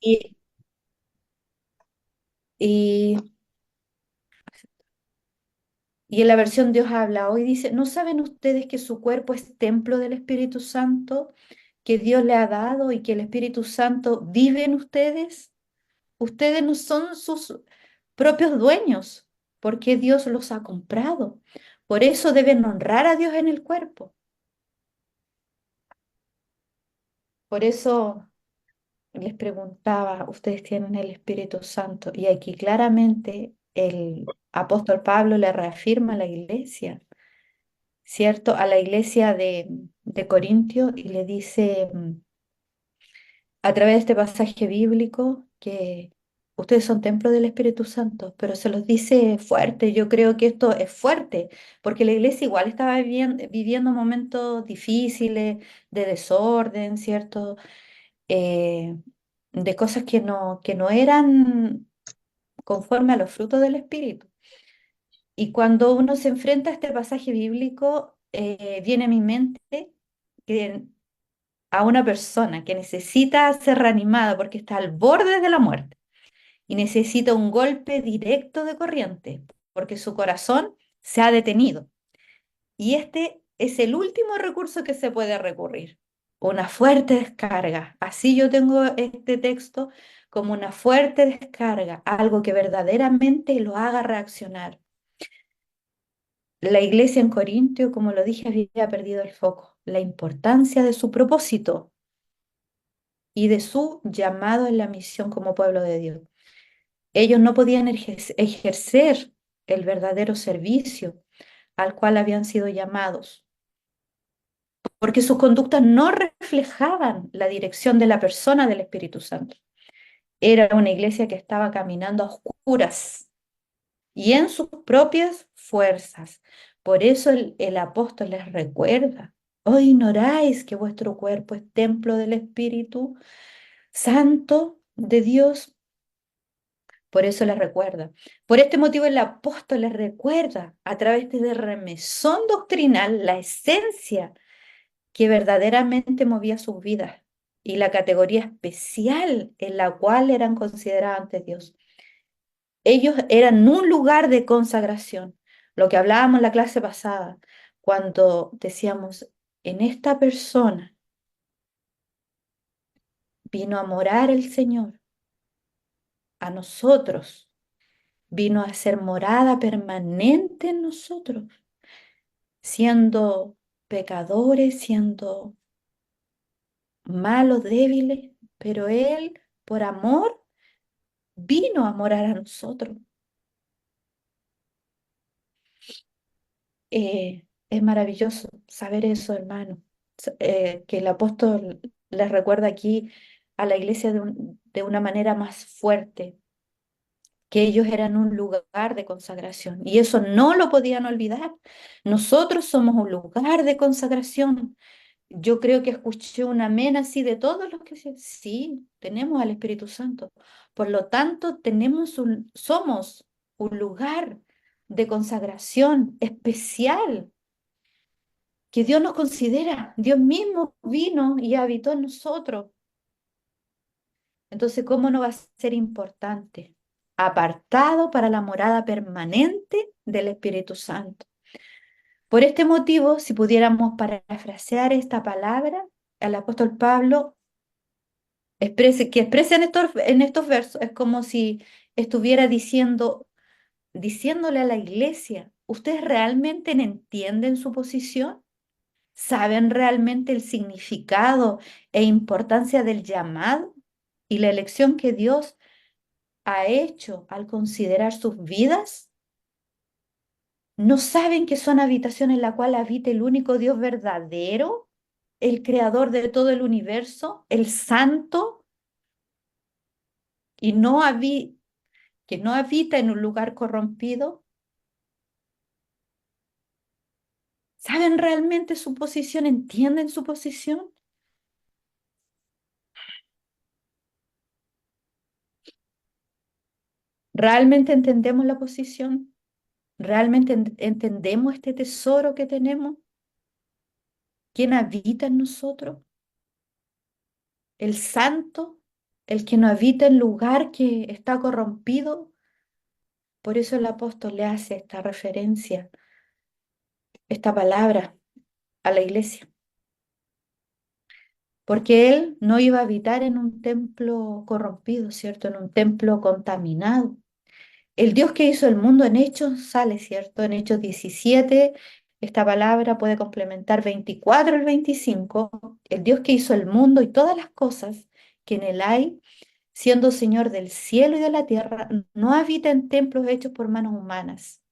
Y, y, y en la versión Dios habla hoy dice, ¿no saben ustedes que su cuerpo es templo del Espíritu Santo que Dios le ha dado y que el Espíritu Santo vive en ustedes? Ustedes no son sus propios dueños, porque Dios los ha comprado. Por eso deben honrar a Dios en el cuerpo. Por eso les preguntaba, ustedes tienen el Espíritu Santo y aquí claramente el apóstol Pablo le reafirma a la iglesia, ¿cierto? A la iglesia de Corintio y le dice a través de este pasaje bíblico que ustedes son templo del Espíritu Santo, pero se los dice fuerte. Yo creo que esto es fuerte, porque la iglesia igual estaba viviendo momentos difíciles de desorden, ¿cierto? Eh, de cosas que no eran conforme a los frutos del Espíritu. Y cuando uno se enfrenta a este pasaje bíblico, viene a mi mente que a una persona que necesita ser reanimada porque está al borde de la muerte y necesita un golpe directo de corriente porque su corazón se ha detenido. Y este es el último recurso que se puede recurrir, una fuerte descarga. Así yo tengo este texto como una fuerte descarga, algo que verdaderamente lo haga reaccionar. La iglesia en Corintio, como lo dije, había perdido el foco, la importancia de su propósito y de su llamado en la misión como pueblo de Dios. Ellos no podían ejercer el verdadero servicio al cual habían sido llamados, porque sus conductas no reflejaban la dirección de la persona del Espíritu Santo. Era una iglesia que estaba caminando a oscuras y en sus propias fuerzas. Por eso el apóstol les recuerda, ¿o ignoráis que vuestro cuerpo es templo del Espíritu Santo de Dios? Por eso les recuerda. Por este motivo el apóstol les recuerda a través de remesón doctrinal la esencia que verdaderamente movía sus vidas y la categoría especial en la cual eran considerados ante Dios. Ellos eran un lugar de consagración, lo que hablábamos en la clase pasada, cuando decíamos, en esta persona vino a morar el Señor, a nosotros, vino a ser morada permanente en nosotros, siendo pecadores, siendo malos, débiles, pero Él, por amor, vino a morar a nosotros. Es maravilloso saber eso, hermano, que el apóstol les recuerda aquí a la iglesia de una manera más fuerte, que ellos eran un lugar de consagración y eso no lo podían olvidar. Nosotros somos un lugar de consagración. Yo creo que escuché un amén así de todos los que sí, tenemos al Espíritu Santo. Por lo tanto, somos un lugar de consagración especial que Dios nos considera. Dios mismo vino y habitó en nosotros. Entonces, ¿cómo no va a ser importante? Apartado para la morada permanente del Espíritu Santo. Por este motivo, si pudiéramos parafrasear esta palabra, el apóstol Pablo que expresa en estos versos, es como si estuviera diciéndole a la iglesia, ¿ustedes realmente entienden su posición? ¿Saben realmente el significado e importancia del llamado y la elección que Dios ha hecho al considerar sus vidas? ¿No saben que son habitación en la cual habita el único Dios verdadero, el creador de todo el universo, el santo, y que no habita en un lugar corrompido? ¿Saben realmente su posición? ¿Entienden su posición? ¿Realmente entendemos la posición? ¿Realmente entendemos este tesoro que tenemos? ¿Quién habita en nosotros? ¿El santo? el que no habita en lugar que está corrompido. Por eso el apóstol le hace esta referencia, esta palabra a la iglesia, porque él no iba a habitar en un templo corrompido, ¿cierto? En un templo contaminado. El Dios que hizo el mundo en Hechos sale, ¿cierto? En Hechos 17, esta palabra puede complementar 24 al 25. El Dios que hizo el mundo y todas las cosas que en él hay, siendo Señor del cielo y de la tierra, no habita en templos hechos por manos humanas,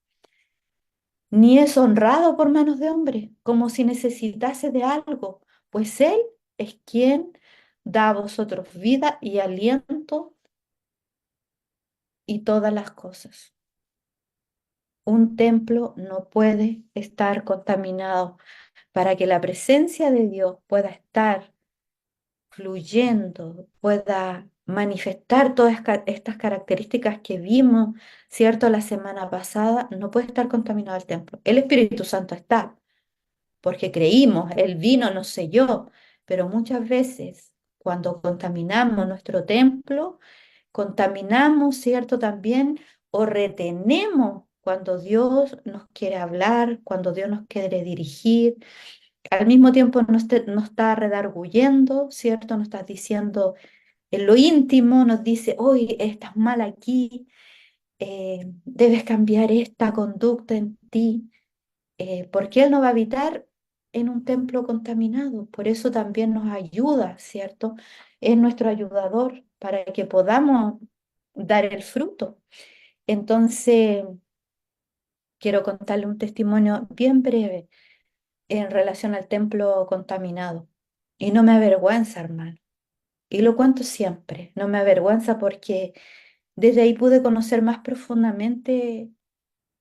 ni es honrado por manos de hombre, como si necesitase de algo, pues Él es quien da a vosotros vida y aliento y todas las cosas. Un templo no puede estar contaminado. Para que la presencia de Dios pueda estar fluyendo, pueda manifestar todas estas características que vimos, ¿cierto? La semana pasada, no puede estar contaminado el templo. El Espíritu Santo está, porque creímos, Él vino, nos selló, pero muchas veces cuando contaminamos nuestro templo, contaminamos, ¿cierto? También o retenemos cuando Dios nos quiere hablar, cuando Dios nos quiere dirigir. Al mismo tiempo nos está redarguyendo, ¿cierto? Nos está diciendo en lo íntimo, nos dice, hoy estás mal aquí, debes cambiar esta conducta en ti, porque Él no va a habitar en un templo contaminado. Por eso también nos ayuda, ¿cierto? Es nuestro ayudador para que podamos dar el fruto. Entonces, quiero contarle un testimonio bien breve en relación al templo contaminado. Y no me avergüenza, hermano. Y lo cuento siempre. No me avergüenza porque desde ahí pude conocer más profundamente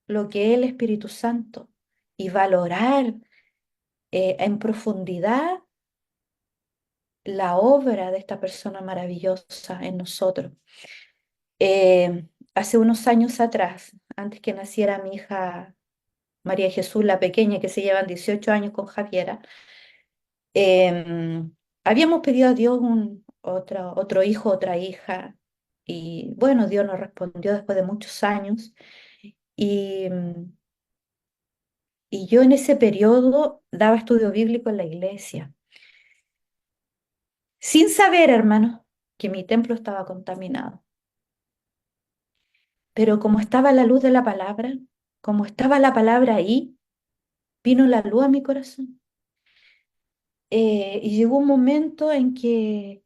lo que es el Espíritu Santo y valorar en profundidad la obra de esta persona maravillosa en nosotros. Hace unos años atrás, antes que naciera mi hija María Jesús, la pequeña, que se llevan 18 años con Javiera, habíamos pedido a Dios otro hijo, otra hija, y bueno, Dios nos respondió después de muchos años, y, y yo en ese periodo daba estudio bíblico en la iglesia, sin saber, hermano, que mi templo estaba contaminado. Pero como estaba la luz de la palabra, como estaba la palabra ahí, vino la luz a mi corazón. Y llegó un momento en que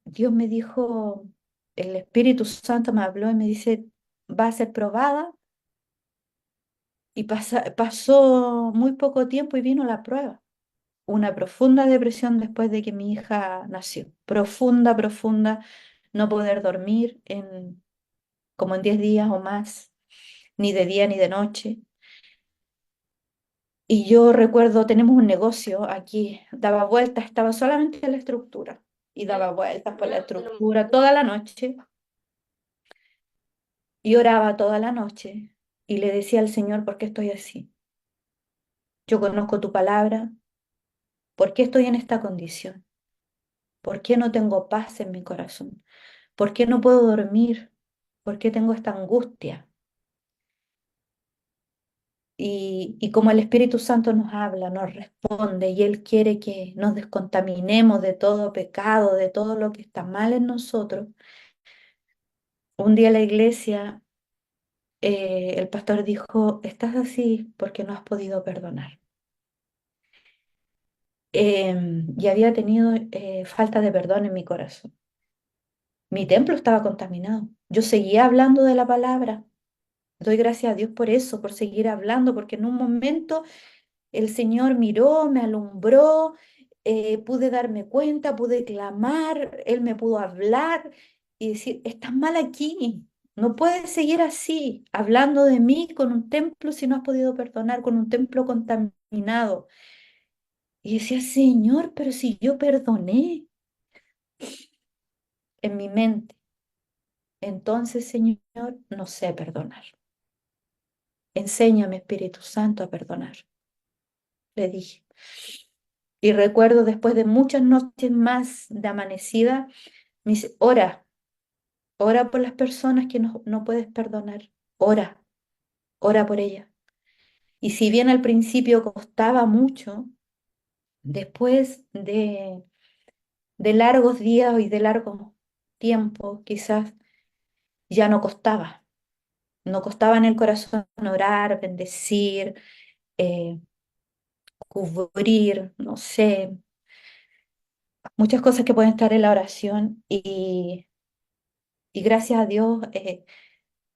Dios me dijo, el Espíritu Santo me habló y me dice, va a ser probada. Y pasó muy poco tiempo y vino la prueba. Una profunda depresión después de que mi hija nació. Profunda, profunda, no poder dormir como en 10 días o más, ni de día ni de noche. Y yo recuerdo, tenemos un negocio aquí, daba vueltas, estaba solamente en la estructura y daba vueltas por la estructura toda la noche y oraba toda la noche y le decía al Señor, ¿por qué estoy así? Yo conozco tu palabra, ¿por qué estoy en esta condición? ¿Por qué no tengo paz en mi corazón? ¿Por qué no puedo dormir? ¿Por qué tengo esta angustia? Y como el Espíritu Santo nos habla, nos responde y Él quiere que nos descontaminemos de todo pecado, de todo lo que está mal en nosotros. Un día en la iglesia, el pastor dijo, estás así porque no has podido perdonar. Y había tenido falta de perdón en mi corazón. Mi templo estaba contaminado. Yo seguía hablando de la palabra. Doy gracias a Dios por eso, por seguir hablando, porque en un momento el Señor miró, me alumbró, pude darme cuenta, pude clamar, Él me pudo hablar y decir, estás mal aquí, no puedes seguir así, hablando de mí con un templo si no has podido perdonar, con un templo contaminado. Y decía, Señor, pero si yo perdoné en mi mente, entonces, Señor, no sé perdonar. Enséñame, Espíritu Santo, a perdonar, le dije. Y recuerdo después de muchas noches más de amanecida, me dice, ora. Ora por las personas que no puedes perdonar. Ora, ora por ellas. Y si bien al principio costaba mucho, después de largos días y de largo tiempo, quizás ya no costaba. No costaba en el corazón orar, bendecir, eh, cubrir, no sé, muchas cosas que pueden estar en la oración. Y gracias a Dios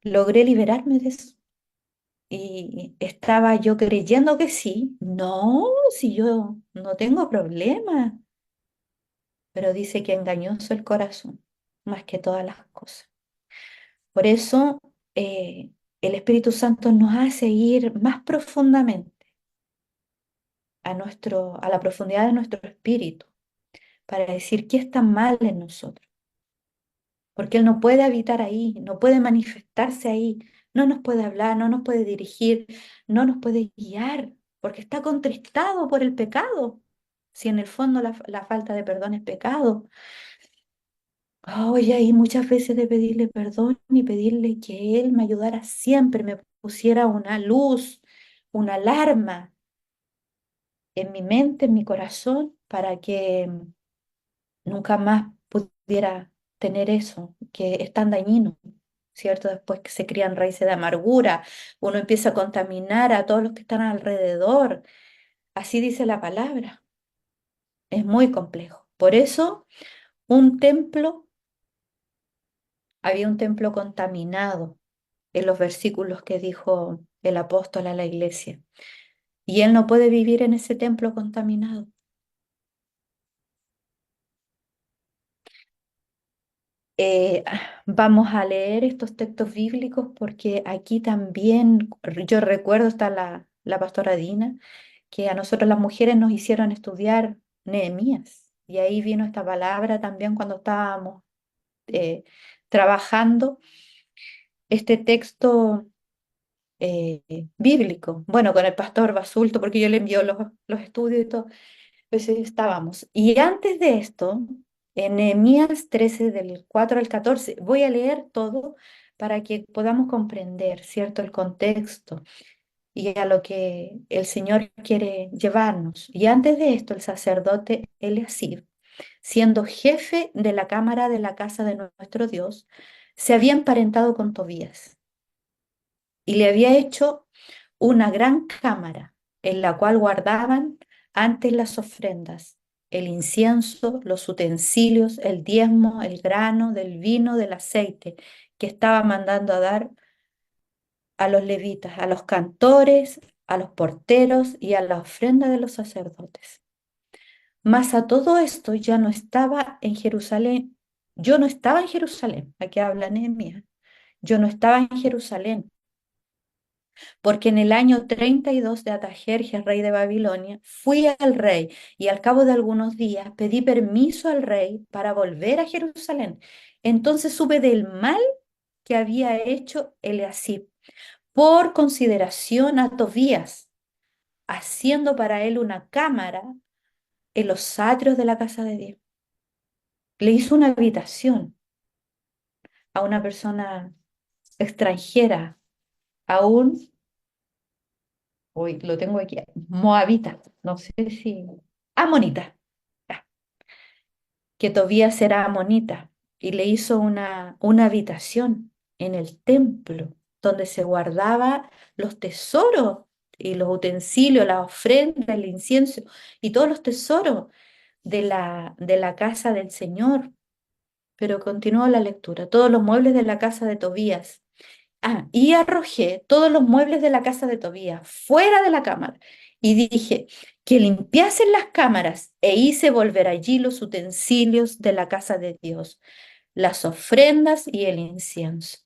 logré liberarme de eso. Y estaba yo creyendo que sí. No, si yo no tengo problema. Pero dice que engañoso el corazón, más que todas las cosas. Por eso el Espíritu Santo nos hace ir más profundamente a la profundidad de nuestro espíritu para decir qué está mal en nosotros. Porque Él no puede habitar ahí, no puede manifestarse ahí, no nos puede hablar, no nos puede dirigir, no nos puede guiar, porque está contristado por el pecado. Si en el fondo la falta de perdón es pecado. Oye, ahí muchas veces de pedirle perdón y pedirle que Él me ayudara siempre, me pusiera una luz, una alarma en mi mente, en mi corazón, para que nunca más pudiera tener eso, que es tan dañino, ¿cierto? Después que se crían raíces de amargura, uno empieza a contaminar a todos los que están alrededor. Así dice la palabra. Es muy complejo. Por eso, un templo, había un templo contaminado en los versículos que dijo el apóstol a la iglesia. Y él no puede vivir en ese templo contaminado. Vamos a leer estos textos bíblicos porque aquí también, yo recuerdo, está la pastora Dina, que a nosotros las mujeres nos hicieron estudiar Nehemías. Y ahí vino esta palabra también cuando estábamos eh, trabajando este texto eh, bíblico. Bueno, con el pastor Basulto, porque yo le envió los estudios y todo. Pues estábamos. Y antes de esto, en Nehemías 13, del 4 al 14, voy a leer todo para que podamos comprender, ¿cierto?, el contexto y a lo que el Señor quiere llevarnos. Y antes de esto, el sacerdote Eliasib, siendo jefe de la cámara de la casa de nuestro Dios, se había emparentado con Tobías y le había hecho una gran cámara en la cual guardaban antes las ofrendas, el incienso, los utensilios, el diezmo, el grano, del vino, del aceite, que estaba mandando a dar a los levitas, a los cantores, a los porteros y a la ofrenda de los sacerdotes. Mas a todo esto ya no estaba en Jerusalén. Yo no estaba en Jerusalén, aquí habla Nehemías. Yo no estaba en Jerusalén, porque en el año 32 de Atajerjes, rey de Babilonia, fui al rey y al cabo de algunos días pedí permiso al rey para volver a Jerusalén. Entonces supe del mal que había hecho Eliasib por consideración a Tobías, haciendo para él una cámara en los atrios de la casa de Dios. Le hizo una habitación a una persona extranjera, aún, hoy lo tengo aquí, moabita, no sé si, amonita, ya, que Tobías era amonita y le hizo una habitación en el templo donde se guardaba los tesoros y los utensilios, la ofrenda, el incienso y todos los tesoros de la casa del Señor. Pero continuó la lectura. Todos los muebles de la casa de Tobías. Y arrojé todos los muebles de la casa de Tobías fuera de la cámara y dije que limpiasen las cámaras e hice volver allí los utensilios de la casa de Dios, las ofrendas y el incienso.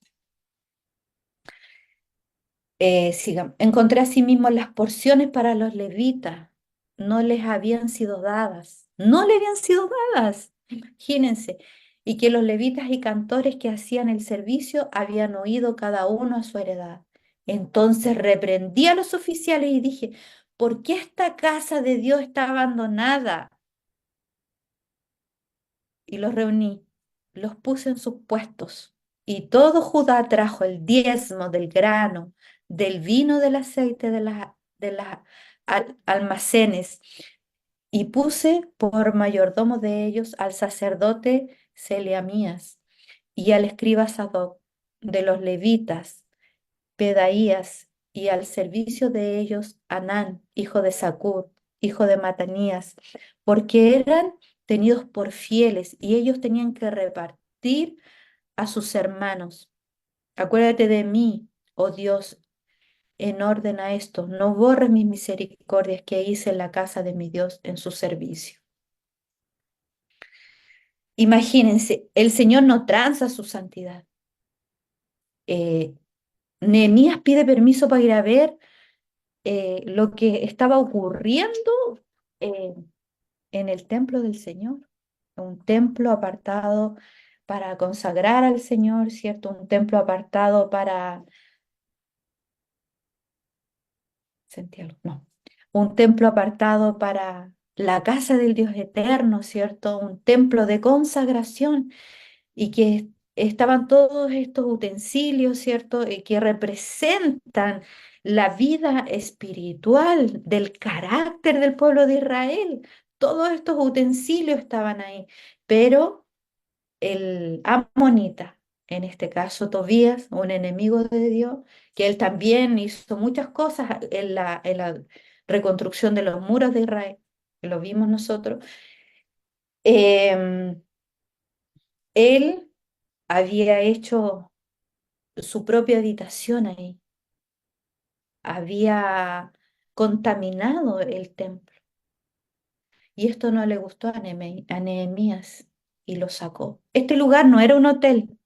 Encontré asimismo las porciones para los levitas, no les habían sido dadas, no le habían sido dadas, imagínense, y que los levitas y cantores que hacían el servicio habían oído cada uno a su heredad. Entonces reprendí a los oficiales y dije, ¿por qué esta casa de Dios está abandonada? Y los reuní, los puse en sus puestos Y todo Judá trajo el diezmo del grano, del vino, del aceite, de las almacenes. Y puse por mayordomo de ellos al sacerdote Seliamías y al escriba Sadoc, de los levitas, Pedaías, y al servicio de ellos Anán, hijo de Zacur, hijo de Matanías, porque eran tenidos por fieles y ellos tenían que repartir a sus hermanos. Acuérdate de mí, oh Dios, en orden a esto, no borres mis misericordias que hice en la casa de mi Dios en su servicio. Imagínense, el Señor no tranza su santidad. Eh, Nehemías pide permiso para ir a ver lo que estaba ocurriendo eh, en el templo del Señor, un templo apartado para consagrar al Señor, ¿cierto? Un templo apartado para, sentí algo, no, un templo apartado para la casa del Dios eterno, ¿cierto? Un templo de consagración y que estaban todos estos utensilios, ¿cierto? Y que representan la vida espiritual del carácter del pueblo de Israel. Todos estos utensilios estaban ahí, pero el amonita, en este caso Tobías, un enemigo de Dios, que él también hizo muchas cosas en la reconstrucción de los muros de Israel, que lo vimos nosotros, em, él había hecho su propia habitación ahí, había contaminado el templo. Y esto no le gustó a Nehemías y lo sacó. Este lugar no era un hotel,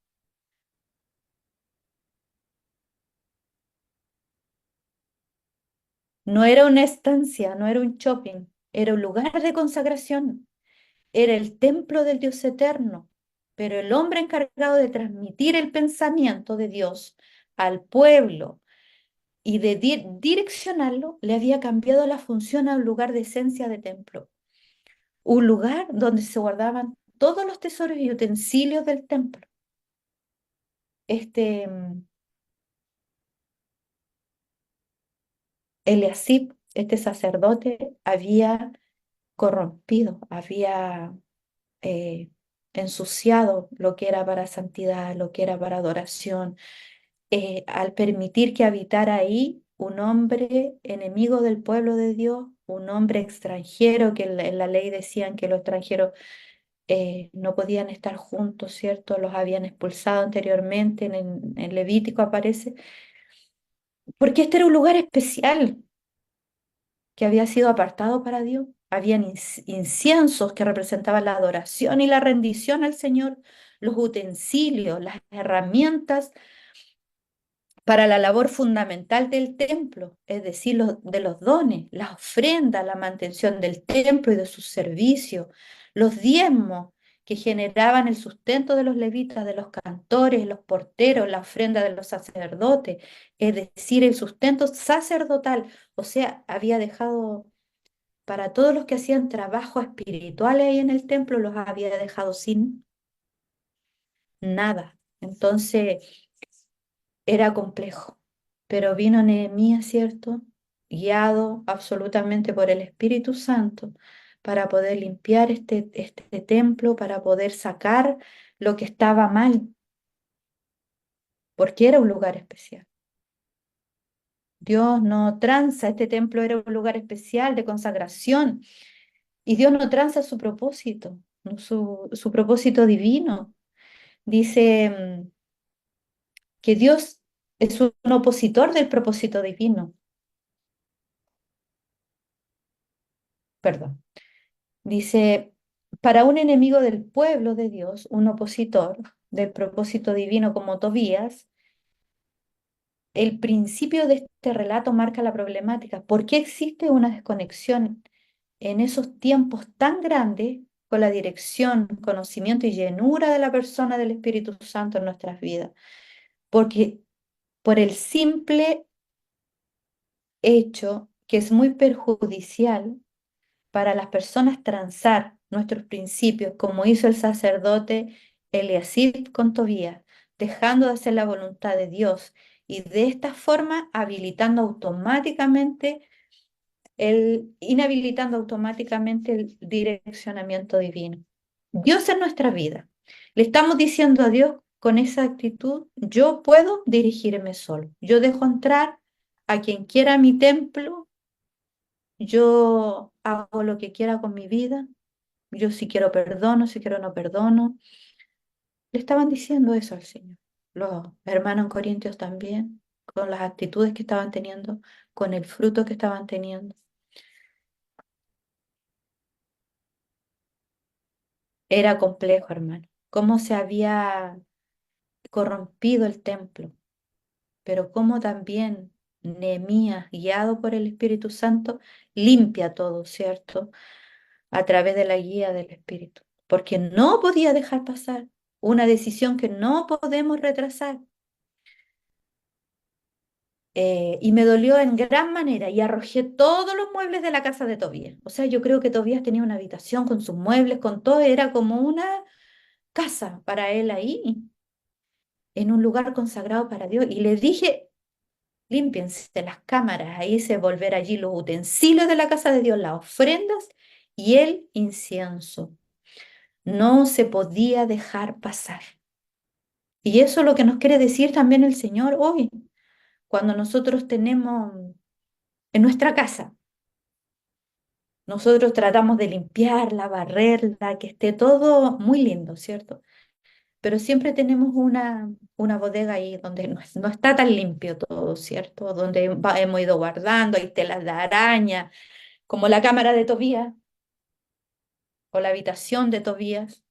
no era una estancia, no era un shopping, era un lugar de consagración, era el templo del Dios eterno. Pero el hombre encargado de transmitir el pensamiento de Dios al pueblo y de direccionarlo, le había cambiado la función a un lugar de esencia de templo, un lugar donde se guardaban todos los tesoros y utensilios del templo. Este Eliasib, este sacerdote, había corrompido, había eh, ensuciado lo que era para santidad, lo que era para adoración, al permitir que habitara ahí un hombre enemigo del pueblo de Dios, un hombre extranjero, que en la ley decían que los extranjeros no podían estar juntos, ¿cierto? Los habían expulsado anteriormente, en Levítico aparece, porque este era un lugar especial que había sido apartado para Dios. Habían inciensos que representaban la adoración y la rendición al Señor, los utensilios, las herramientas para la labor fundamental del templo, es decir, de los dones, las ofrendas, la mantención del templo y de sus servicios, los diezmos que generaban el sustento de los levitas, de los cantores, los porteros, la ofrenda de los sacerdotes, es decir, el sustento sacerdotal. O sea, había dejado para todos los que hacían trabajo espiritual ahí en el templo, los había dejado sin nada. Entonces, era complejo, pero vino Nehemías, ¿cierto? Guiado absolutamente por el Espíritu Santo para poder limpiar este templo, para poder sacar lo que estaba mal, porque era un lugar especial. Dios no tranza, este templo era un lugar especial de consagración y Dios no tranza su propósito, no su propósito divino. Dice que Dios es un opositor del propósito divino, perdón. Dice, para un enemigo del pueblo de Dios, un opositor del propósito divino como Tobías, el principio de este relato marca la problemática. ¿Por qué existe una desconexión en esos tiempos tan grandes con la dirección, conocimiento y llenura de la persona del Espíritu Santo en nuestras vidas? Porque por el simple hecho que es muy perjudicial para las personas transar nuestros principios, como hizo el sacerdote Eliasib con Tobías, dejando de hacer la voluntad de Dios y de esta forma habilitando automáticamente inhabilitando automáticamente el direccionamiento divino. Dios en nuestra vida. Le estamos diciendo a Dios con esa actitud, yo puedo dirigirme solo. Yo dejo entrar a quien quiera a mi templo, yo hago lo que quiera con mi vida, yo si quiero perdono, si quiero no perdono. Le estaban diciendo eso al Señor. Los hermanos en Corintios también, con las actitudes que estaban teniendo, con el fruto que estaban teniendo. Era complejo, hermano. Cómo se había corrompido el templo, pero cómo también Nehemías, guiado por el Espíritu Santo, limpia todo, ¿cierto? A través de la guía del Espíritu. Porque no podía dejar pasar una decisión que no podemos retrasar. Y me dolió en gran manera y arrojé todos los muebles de la casa de Tobías. O sea, yo creo que Tobías tenía una habitación con sus muebles, con todo, era como una casa para él ahí, en un lugar consagrado para Dios. Y le dije, límpiense las cámaras, ahí se volver allí los utensilios de la casa de Dios, las ofrendas y el incienso. No se podía dejar pasar. Y eso es lo que nos quiere decir también el Señor hoy, cuando nosotros tenemos en nuestra casa. Nosotros tratamos de limpiarla, barrerla, que esté todo muy lindo, ¿cierto? Pero siempre tenemos una bodega ahí donde no está tan limpio todo, ¿cierto? Donde hemos ido guardando, hay telas de araña, como la cámara de Tobías o la habitación de Tobías.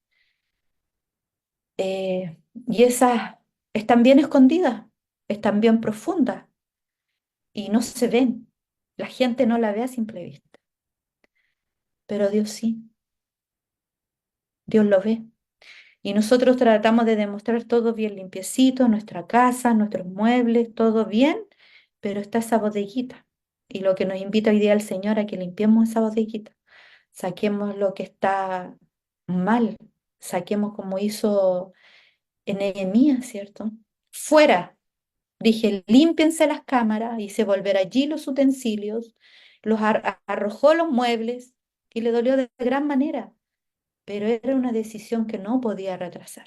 Y esas están bien escondidas, están bien profundas y no se ven. La gente no la ve a simple vista, pero Dios sí, Dios lo ve. Y nosotros tratamos de demostrar todo bien limpiecito, nuestra casa, nuestros muebles, todo bien, pero está esa bodeguita. Y lo que nos invita hoy día el Señor a que limpiemos esa bodeguita, saquemos lo que está mal, saquemos como hizo en Nehemías, ¿cierto? Fuera, dije, límpiense las cámaras, hice volver allí los utensilios, arrojó los muebles y le dolió de gran manera, pero era una decisión que no podía retrasar.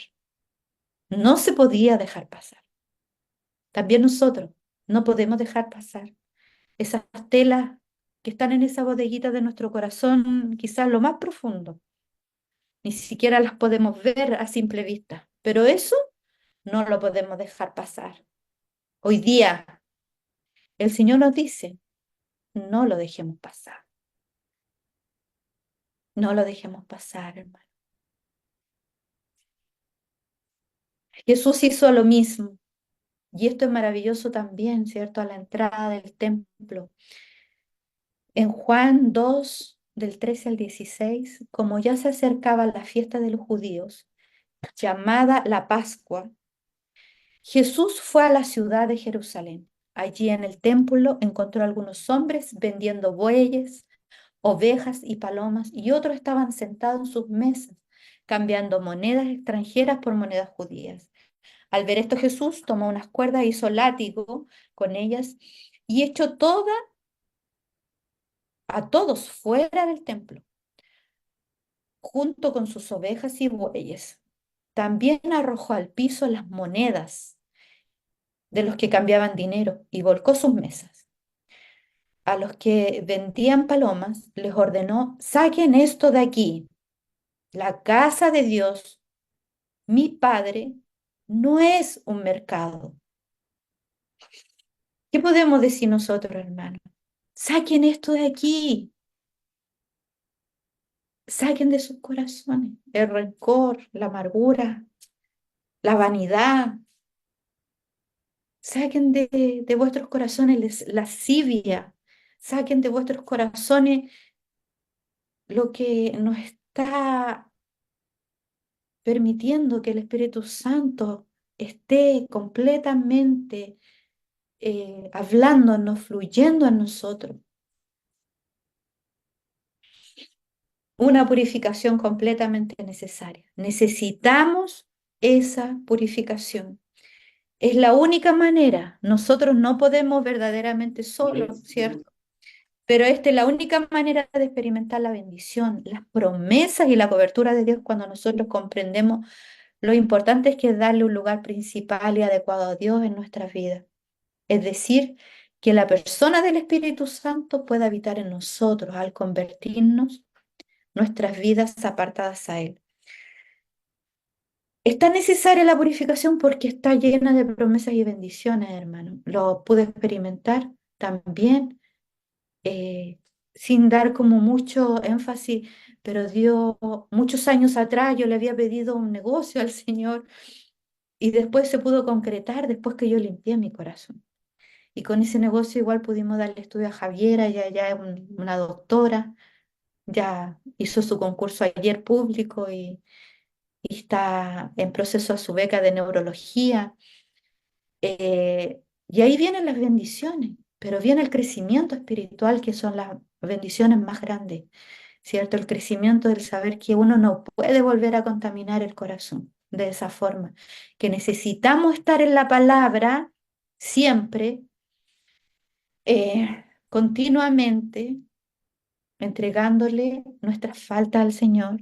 No se podía dejar pasar. También nosotros no podemos dejar pasar esas telas que están en esa bodeguita de nuestro corazón, quizás lo más profundo. Ni siquiera las podemos ver a simple vista, pero eso no lo podemos dejar pasar. Hoy día el Señor nos dice, no lo dejemos pasar, no lo dejemos pasar, hermano. Jesús hizo lo mismo y esto es maravilloso también, ¿cierto? A la entrada del templo. En Juan 2, del 13 al 16, como ya se acercaba la fiesta de los judíos, llamada la Pascua, Jesús fue a la ciudad de Jerusalén. Allí en el templo encontró a algunos hombres vendiendo bueyes, ovejas y palomas, y otros estaban sentados en sus mesas, cambiando monedas extranjeras por monedas judías. Al ver esto, Jesús tomó unas cuerdas, hizo látigo con ellas y echó a todos fuera del templo junto con sus ovejas y bueyes. También arrojó al piso las monedas de los que cambiaban dinero y volcó sus mesas. A los que vendían palomas les ordenó, saquen esto de aquí. La casa de Dios, mi Padre, no es un mercado. ¿Qué podemos decir nosotros, hermano? Saquen esto de aquí. Saquen de sus corazones el rencor, la amargura, la vanidad. Saquen de vuestros corazones lascivia. Saquen de vuestros corazones lo que nos está permitiendo que el Espíritu Santo esté completamente hablándonos, fluyendo en nosotros. Una purificación completamente necesaria. Necesitamos esa purificación. Es la única manera. Nosotros no podemos verdaderamente solos, ¿cierto? Pero esta es la única manera de experimentar la bendición, las promesas y la cobertura de Dios cuando nosotros comprendemos lo importante es que es darle un lugar principal y adecuado a Dios en nuestras vidas. Es decir, que la persona del Espíritu Santo pueda habitar en nosotros al convertirnos nuestras vidas apartadas a Él. Es tan necesaria la purificación porque está llena de promesas y bendiciones, hermano. Lo pude experimentar también eh, sin dar como mucho énfasis, pero Dios, muchos años atrás yo le había pedido un negocio al Señor y después se pudo concretar después que yo limpié mi corazón. Y con ese negocio igual pudimos darle estudio a Javiera, ya es una doctora, ya hizo su concurso ayer público y está en proceso a su beca de neurología. Y ahí vienen las bendiciones, pero viene el crecimiento espiritual, que son las bendiciones más grandes, ¿cierto? El crecimiento del saber que uno no puede volver a contaminar el corazón de esa forma, que necesitamos estar en la palabra siempre, continuamente, entregándole nuestras faltas al Señor.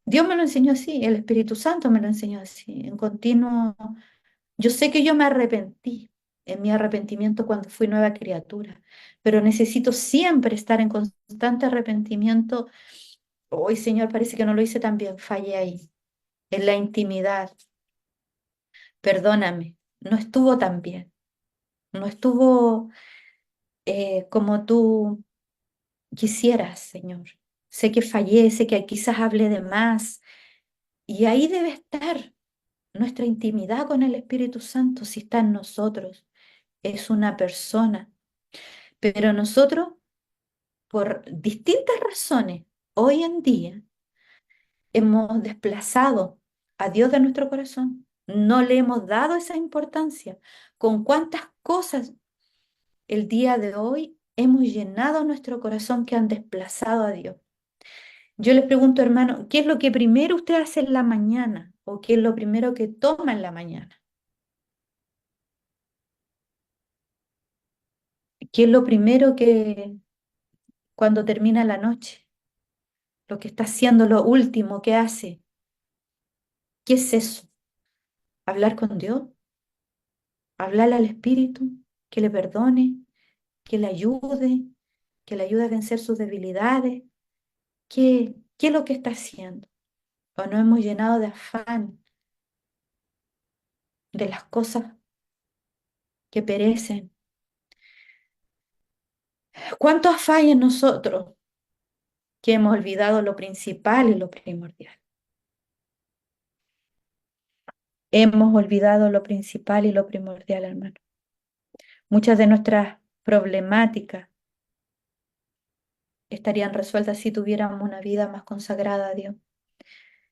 Dios me lo enseñó así, el Espíritu Santo me lo enseñó así, en continuo. Yo sé que yo me arrepentí en mi arrepentimiento cuando fui nueva criatura, pero necesito siempre estar en constante arrepentimiento. Hoy, Señor, parece que no lo hice tan bien, fallé ahí, en la intimidad. Perdóname, no estuvo tan bien, no estuvo como tú quisieras, Señor. Sé que fallé, sé que quizás hablé de más, y ahí debe estar nuestra intimidad con el Espíritu Santo si está en nosotros. Es una persona. Pero nosotros, por distintas razones, hoy en día hemos desplazado a Dios de nuestro corazón. No le hemos dado esa importancia. Con cuántas cosas el día de hoy hemos llenado nuestro corazón que han desplazado a Dios. Yo les pregunto, hermano, ¿qué es lo que primero usted hace en la mañana? ¿O qué es lo primero que toma en la mañana? ¿Qué es lo primero que cuando termina la noche? Lo que está haciendo, lo último que hace. ¿Qué es eso? ¿Hablar con Dios? ¿Hablarle al Espíritu? Que le perdone, que le ayude a vencer sus debilidades. ¿Qué es lo que está haciendo? ¿O no hemos llenado de afán de las cosas que perecen? ¿Cuánto afán en nosotros que hemos olvidado lo principal y lo primordial? Hemos olvidado lo principal y lo primordial, hermano. Muchas de nuestras problemáticas estarían resueltas si tuviéramos una vida más consagrada a Dios,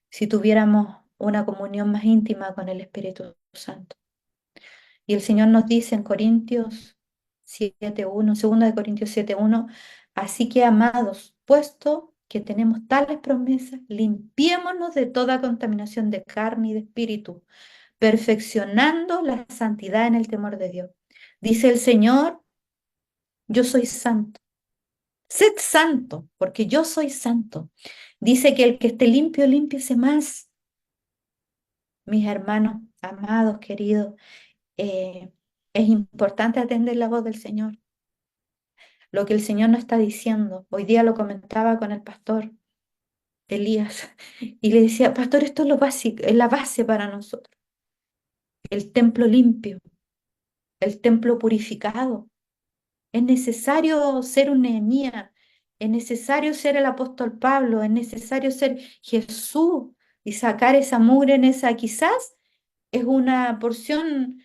si tuviéramos una comunión más íntima con el Espíritu Santo. Y el Señor nos dice en Corintios 7:1, 2 de Corintios 7:1, así que amados, puesto que tenemos tales promesas, limpiémonos de toda contaminación de carne y de espíritu, perfeccionando la santidad en el temor de Dios. Dice el Señor, yo soy santo. Sed santo, porque yo soy santo. Dice que el que esté limpio, límpiese más. Mis hermanos, amados, queridos, es importante atender la voz del Señor. Lo que el Señor nos está diciendo. Hoy día lo comentaba con el pastor Elías y le decía, pastor, esto es lo básico, es la base para nosotros. El templo limpio, el templo purificado. Es necesario ser un Nehemías, es necesario ser el apóstol Pablo, es necesario ser Jesús y sacar esa mugre en esa. Quizás es una porción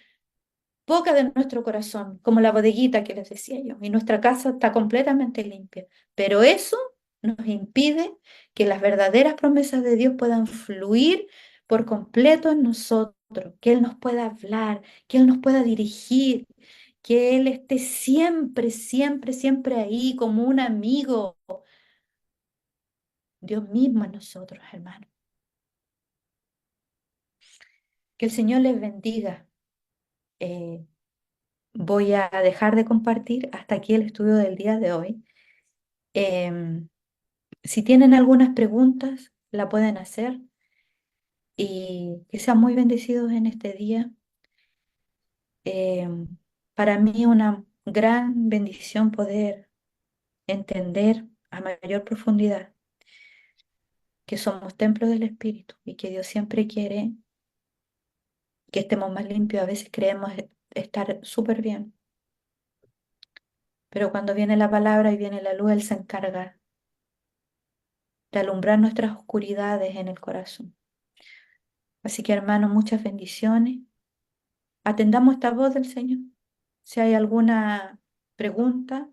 poca de nuestro corazón, como la bodeguita que les decía yo, y nuestra casa está completamente limpia. Pero eso nos impide que las verdaderas promesas de Dios puedan fluir por completo en nosotros, que Él nos pueda hablar, que Él nos pueda dirigir, que Él esté siempre, siempre, siempre ahí como un amigo, Dios mismo en nosotros, hermano. Que el Señor les bendiga. Eh, Voy a dejar de compartir hasta aquí el estudio del día de hoy. Em, si tienen algunas preguntas, la pueden hacer y que sean muy bendecidos en este día. Em, para mí una gran bendición poder entender a mayor profundidad que somos templos del Espíritu y que Dios siempre quiere que estemos más limpios. A veces creemos estar súper bien, pero cuando viene la palabra y viene la luz, Él se encarga de alumbrar nuestras oscuridades en el corazón. Así que hermanos, muchas bendiciones. Atendamos esta voz del Señor. Si hay alguna pregunta,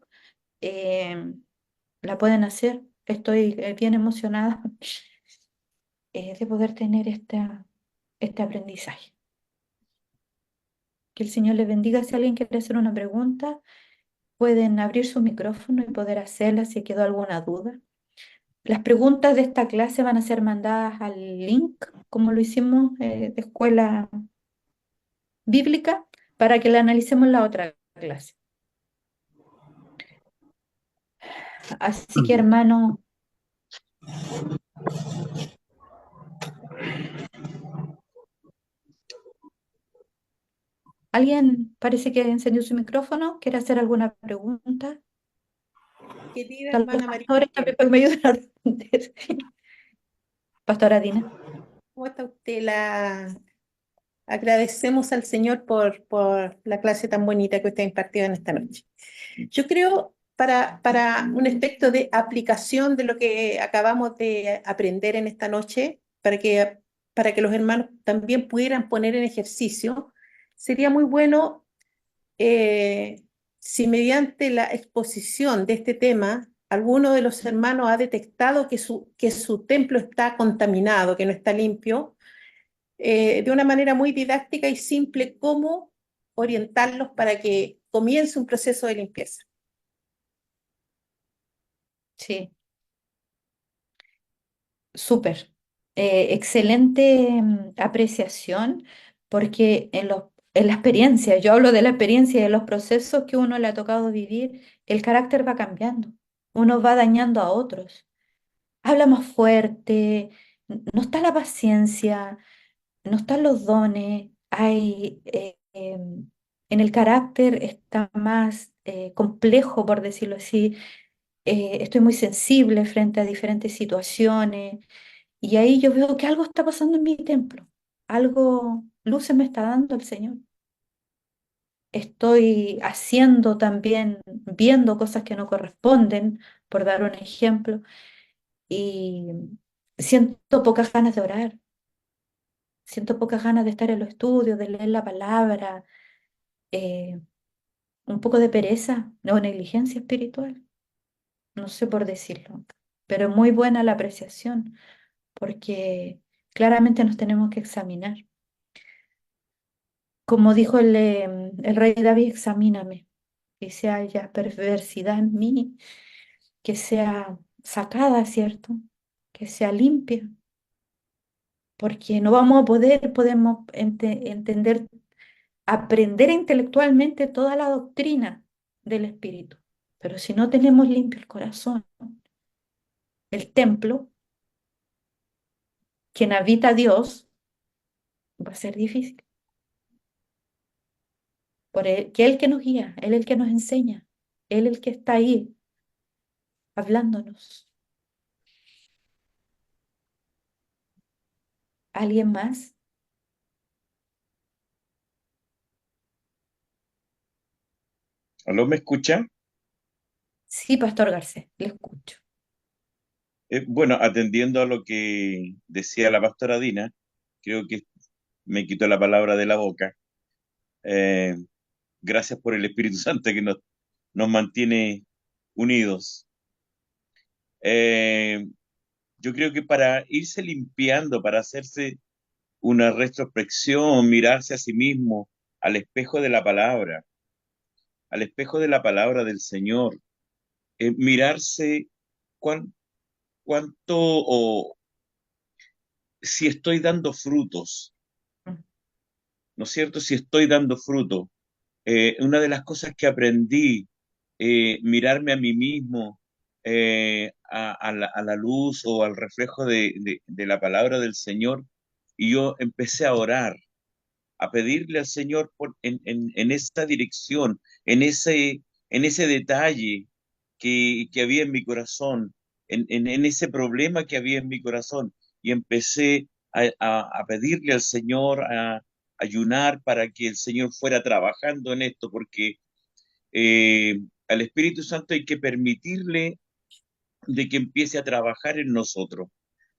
eh, la pueden hacer. Estoy bien emocionada de poder tener este aprendizaje. Que el Señor les bendiga. Si alguien quiere hacer una pregunta, pueden abrir su micrófono y poder hacerla si quedó alguna duda. Las preguntas de esta clase van a ser mandadas al link, como lo hicimos de escuela bíblica, para que la analicemos en la otra clase. Así que, hermano, ¿alguien parece que encendió su micrófono? ¿Quiere hacer alguna pregunta? Querida Tal vez hermana María pastores Ángel, también me ayudan a responder. Pastora Dina. ¿cómo está usted? Agradecemos al Señor por la clase tan bonita que usted ha impartido en esta noche. Yo creo, para un aspecto de aplicación de lo que acabamos de aprender en esta noche, para que los hermanos también pudieran poner en ejercicio, sería muy bueno eh, si mediante la exposición de este tema, alguno de los hermanos ha detectado que su templo está contaminado, que no está limpio, de una manera muy didáctica y simple, cómo orientarlos para que comience un proceso de limpieza. Sí, súper. Excelente apreciación, porque en la experiencia, yo hablo de la experiencia y de los procesos que uno le ha tocado vivir, el carácter va cambiando, uno va dañando a otros, habla más fuerte, no está la paciencia, no están los dones, hay, en el carácter está más complejo, por decirlo así. Estoy muy sensible frente a diferentes situaciones y ahí yo veo que algo está pasando en mi templo, algo, luces me está dando el Señor. Estoy haciendo también, viendo cosas que no corresponden, por dar un ejemplo, y siento pocas ganas de orar, siento pocas ganas de estar en los estudios, de leer la palabra, eh, un poco de pereza o negligencia espiritual, no sé por decirlo, pero muy buena la apreciación, porque claramente nos tenemos que examinar. Como dijo el rey David, examíname, que si haya perversidad en mí, que sea sacada, ¿cierto? Que sea limpia, porque no vamos a poder, podemos entender, aprender intelectualmente toda la doctrina del Espíritu, pero si no tenemos limpio el corazón, el templo, quien habita Dios, va a ser difícil. Que Él que nos guía, Él el que nos enseña, Él el que está ahí hablándonos. ¿Alguien más? ¿Aló, me escucha? Sí, Pastor Garcés, le escucho. Bueno, atendiendo a lo que decía la pastora Dina, creo que me quitó la palabra de la boca. Eh, Gracias por el Espíritu Santo que nos mantiene unidos. Eh, yo creo que para irse limpiando, para hacerse una retrospección, mirarse a sí mismo al espejo de la palabra, al espejo de la palabra del Señor, mirarse cuán- cuánto o si estoy dando frutos, Mm. ¿no es cierto? Si estoy dando fruto. Una de las cosas que aprendí, mirarme a mí mismo, a la luz o al reflejo de la palabra del Señor, y yo empecé a orar, a pedirle al Señor en esa dirección, en ese detalle que había en mi corazón, en ese problema que había en mi corazón. Y empecé a pedirle al Señor, a ayunar para que el Señor fuera trabajando en esto, porque al Espíritu Santo hay que permitirle de que empiece a trabajar en nosotros.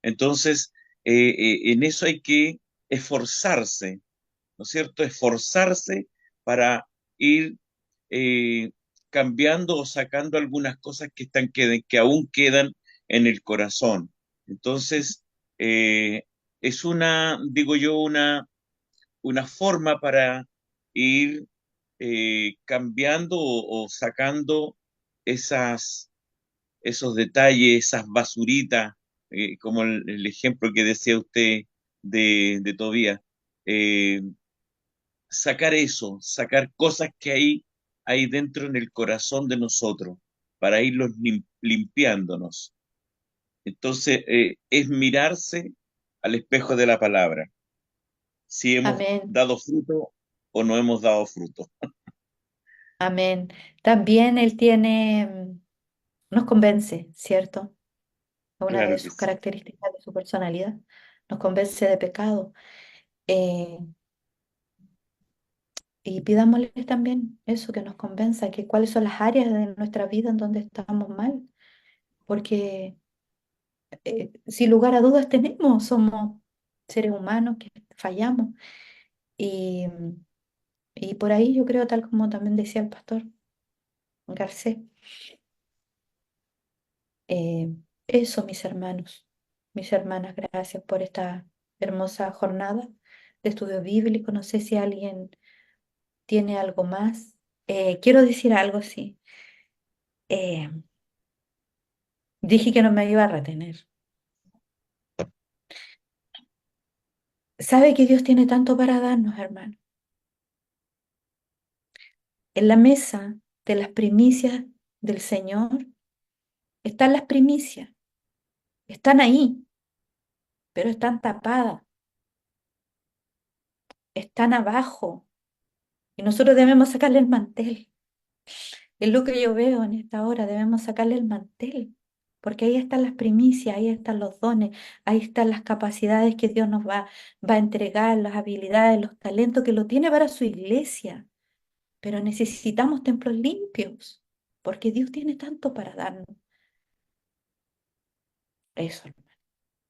Entonces, en eso hay que esforzarse, ¿no es cierto? Esforzarse para ir eh, cambiando o sacando algunas cosas que aún quedan en el corazón. Entonces, es digo yo, una forma para ir cambiando o sacando esas, esos detalles, esas basuritas, como el ejemplo que decía usted de Tobías. Eh, Sacar eso, sacar cosas que hay dentro en el corazón de nosotros para irlos limpiándonos. Entonces, es mirarse al espejo de la palabra, si hemos Amén, dado fruto o no hemos dado fruto. amén. También Él tiene, nos convence, ¿cierto? Una de Claro que sus sí. características de su personalidad, nos convence de pecado. Eh, y pidámosle también eso, que nos convenza, que cuáles son las áreas de nuestra vida en donde estamos mal, porque sin lugar a dudas somos seres humanos que fallamos. Y, y por ahí yo creo, tal como también decía el pastor Garcés, eh, eso, mis hermanos, mis hermanas, gracias por esta hermosa jornada de estudio bíblico. No sé si alguien tiene algo más. Quiero decir algo, sí. Eh, Dije que no me iba a retener. ¿Sabe que Dios tiene tanto para darnos, hermano? En la mesa de las primicias del Señor están las primicias, están ahí, pero están tapadas, están abajo, y nosotros debemos sacarle el mantel. Es lo que yo veo en esta hora, debemos sacarle el mantel, porque ahí están las primicias, ahí están los dones, ahí están las capacidades que Dios nos va a entregar, las habilidades, los talentos que lo tiene para su iglesia. Pero necesitamos templos limpios, porque Dios tiene tanto para darnos. Eso, hermano.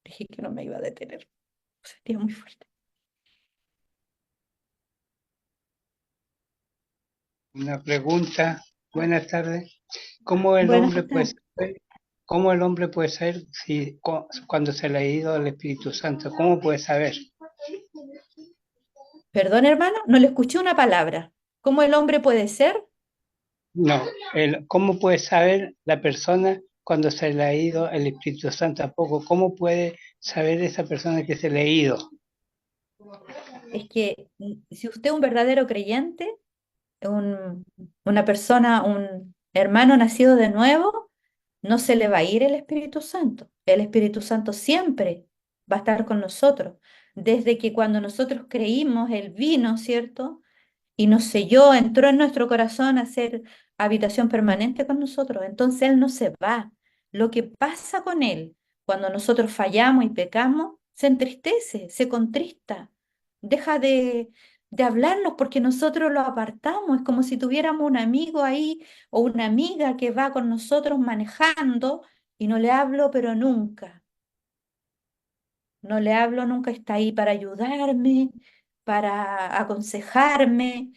Dije que no me iba a detener. Sería muy fuerte. Una pregunta, buenas tardes. ¿Cómo el Buenas hombre puede tardes. saber, cómo el hombre puede saber si cuando se le ha ido el Espíritu Santo? ¿Cómo puede saber? Perdón, hermano, no le escuché una palabra. ¿Cómo el hombre puede ser? No, ¿cómo puede saber la persona cuando se le ha ido el Espíritu Santo a poco? ¿Cómo puede saber esa persona que se le ha ido? Es que si usted es un verdadero creyente, una persona, un hermano nacido de nuevo, no se le va a ir el Espíritu Santo. El Espíritu Santo siempre va a estar con nosotros. Desde que cuando nosotros creímos, Él vino, ¿cierto? Y nos selló, entró en nuestro corazón a ser habitación permanente con nosotros. Entonces Él no se va. Lo que pasa con Él cuando nosotros fallamos y pecamos, se entristece, se contrista, deja de hablarnos porque nosotros lo apartamos. Es como si tuviéramos un amigo ahí o una amiga que va con nosotros manejando y no le hablo, pero nunca. No le hablo nunca, está ahí para ayudarme, para aconsejarme,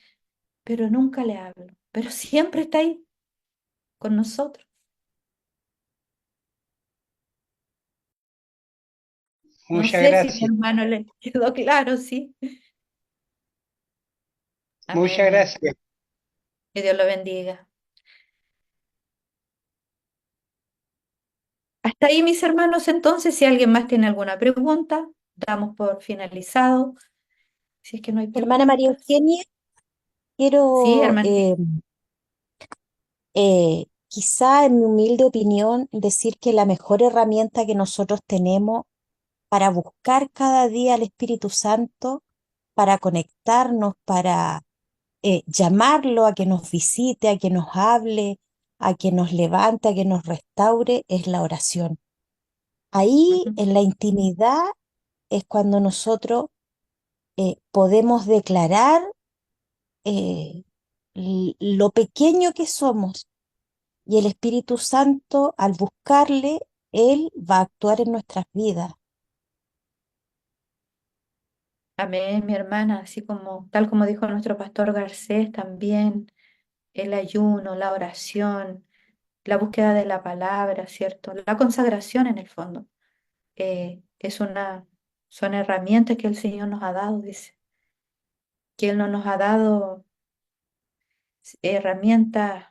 pero nunca le hablo. Pero siempre está ahí con nosotros. No Muchas sé si mi gracias, hermano le quedó claro, ¿sí? muchas Amén. gracias. Que Dios lo bendiga. Hasta ahí, mis hermanos, entonces, si alguien más tiene alguna pregunta, damos por finalizado. Si es que no hay Hermana María preguntas. Eugenia, Sí, quiero hermana. quizá en mi humilde opinión decir que la mejor herramienta que nosotros tenemos para buscar cada día al Espíritu Santo, para conectarnos, para llamarlo a que nos visite, a que nos hable, a que nos levante, a que nos restaure, es la oración. Ahí Ujú. en la intimidad es cuando nosotros podemos declarar eh, lo pequeño que somos y el Espíritu Santo, al buscarle, Él va a actuar en nuestras vidas. Amén, mi hermana, así como, tal como dijo nuestro pastor Garcés también, el ayuno, la oración, la búsqueda de la palabra, ¿cierto? La consagración en el fondo, es son herramientas que el Señor nos ha dado, dice, que Él no nos ha dado herramientas,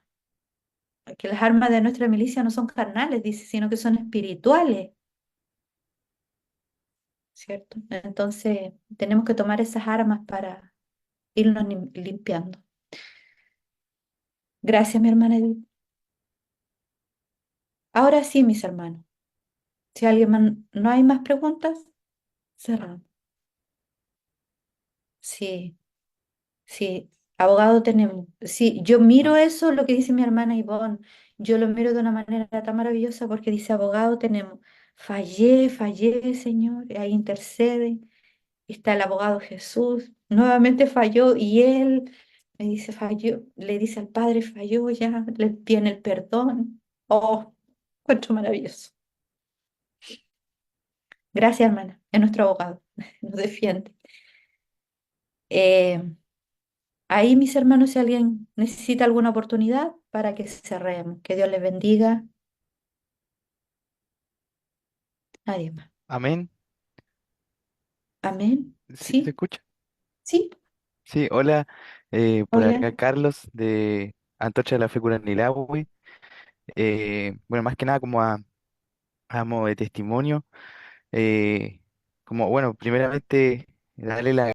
que las armas de nuestra milicia no son carnales, dice, sino que son espirituales, ¿cierto? Entonces, tenemos que tomar esas armas para irnos limpiando. Gracias, mi hermana Edith. Ahora sí, mis hermanos. Si alguien no hay más preguntas, cerramos. Sí, sí, abogado tenemos. Sí, yo Ah, miro eso, lo que dice mi hermana Ivonne, yo lo miro de una manera tan maravillosa porque dice, abogado tenemos. Fallé, fallé, Señor, y ahí intercede. Está el abogado Jesús, nuevamente falló y él me dice, falló, le dice al Padre, falló ya, le tiene el perdón. Oh, encuentro maravilloso. Gracias, hermana, es nuestro abogado, nos defiende. Eh, Ahí, mis hermanos, si alguien necesita alguna oportunidad para que cerremos, que Dios les bendiga. Nadie más. amén. Amén. ¿Sí, se Sí, escucha? sí, Sí, hola. Por hola. acá Carlos de Antorcha de la Fe Curanilahue. Bueno, más que nada como a modo de testimonio. eh, Como, bueno, primeramente darle las